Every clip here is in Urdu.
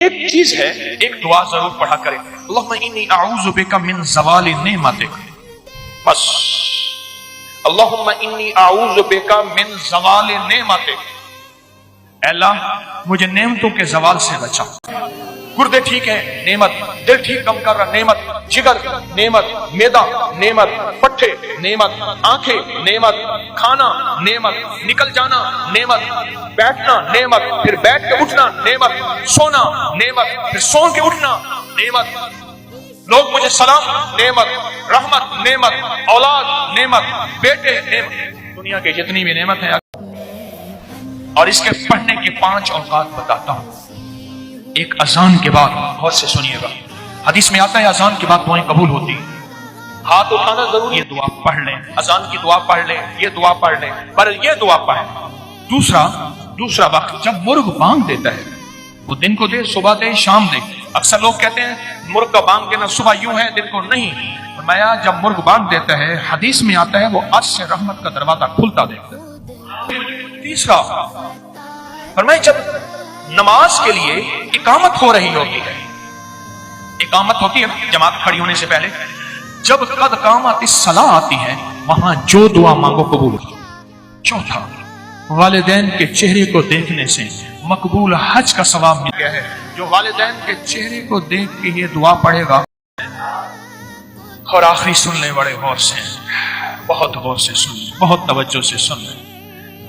ایک چیز ہے، ایک دعا ضرور پڑھا کریں، اللہم انی اعوذ بک من زوال نعمتک، بس اللہم انی اعوذ بک من زوال نعمتک، اے اللہ مجھے نعمتوں کے زوال سے بچا۔ گردے ٹھیک ہے نعمت، دل ٹھیک کم کر رہا نعمت، جگر نعمت، معدہ نعمت، پٹھے نعمت، آنکھیں نعمت، کھانا نعمت، نکل جانا نعمت، بیٹھنا نعمت، پھر بیٹھ کے اٹھنا نعمت، سونا نعمت، پھر سو کے اٹھنا نعمت، لوگ مجھے سلام نعمت، رحمت نعمت، اولاد نعمت، بیٹے نعمت، دنیا کے جتنی بھی نعمت ہے۔ اور اس کے پڑھنے کے 5 اوقات بتاتا ہوں۔ ایک اذان کے بعد، غور سے سنیے گا، حدیث میں آتا ہے اذان کے بعد دعائیں قبول ہوتی، ہاتھ اٹھانا ضروری، یہ دعا پڑھ لیں، اذان کی دعا پڑھ لیں، یہ دعا پڑھ لیں، پر یہ دعا پڑھیں۔ دوسرا وقت جب مرغ بانگ دیتا ہے، وہ دن کو دے، صبح دے، شام دے۔ اکثر لوگ کہتے ہیں مرغ کا بانگ دینا صبح یوں ہے دن کو نہیں، فرمایا جب مرغ بانگ دیتا ہے، حدیث میں آتا ہے وہ عرش سے رحمت کا دروازہ کھلتا دیکھتا ہے۔ تیسرا فرمایا جب نماز کے لیے اقامت ہو رہی ہوتی ہے، اقامت ہوتی ہے جماعت کھڑی ہونے سے پہلے، جب قد قامت الصلاۃ آتی ہے، وہاں جو دعا مانگو قبول ہو۔ چوتھا، والدین کے چہرے کو دیکھنے سے مقبول حج کا ثواب مل گیا ہے۔ جو والدین کے چہرے کو دیکھ کے یہ دعا پڑھے گا، اور آخری سن لیں بڑے غور سے، بہت غور سے سن لیں، بہت توجہ سے سن لیں۔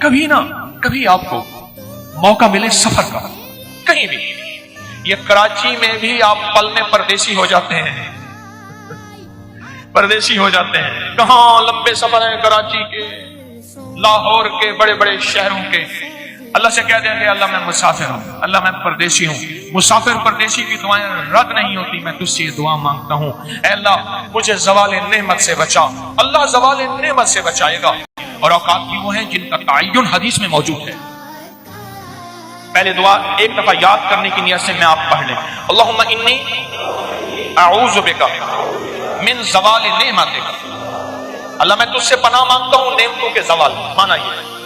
کبھی نہ کبھی آپ کو موقع ملے سفر کا، کہیں بھی، یہ کراچی میں بھی آپ پل میں پردیسی ہو جاتے ہیں، پردیسی ہو جاتے ہیں، کہاں لمبے سفر ہیں کراچی کے، لاہور کے، بڑے بڑے شہروں کے، اللہ سے کہہ دیں کہ اللہ میں مسافر ہوں، اللہ میں پردیسی ہوں۔ مسافر پردیسی کی دعائیں رد نہیں ہوتی، میں تجھ سے یہ دعا مانگتا ہوں، اے اللہ مجھے زوال نعمت سے بچا۔ اللہ زوال نعمت سے بچائے گا۔ اور اوقات بھی وہ ہیں جن کا تعین حدیث میں موجود ہے۔ پہلے دعا ایک دفعہ یاد کرنے کی نیت سے میں آپ پڑھ لیں، اللہم انی اعوذ بک من زوال نعمتک، اللہ میں تجھ سے پناہ مانگتا ہوں نعمتوں کے زوال، مانا یہ ہے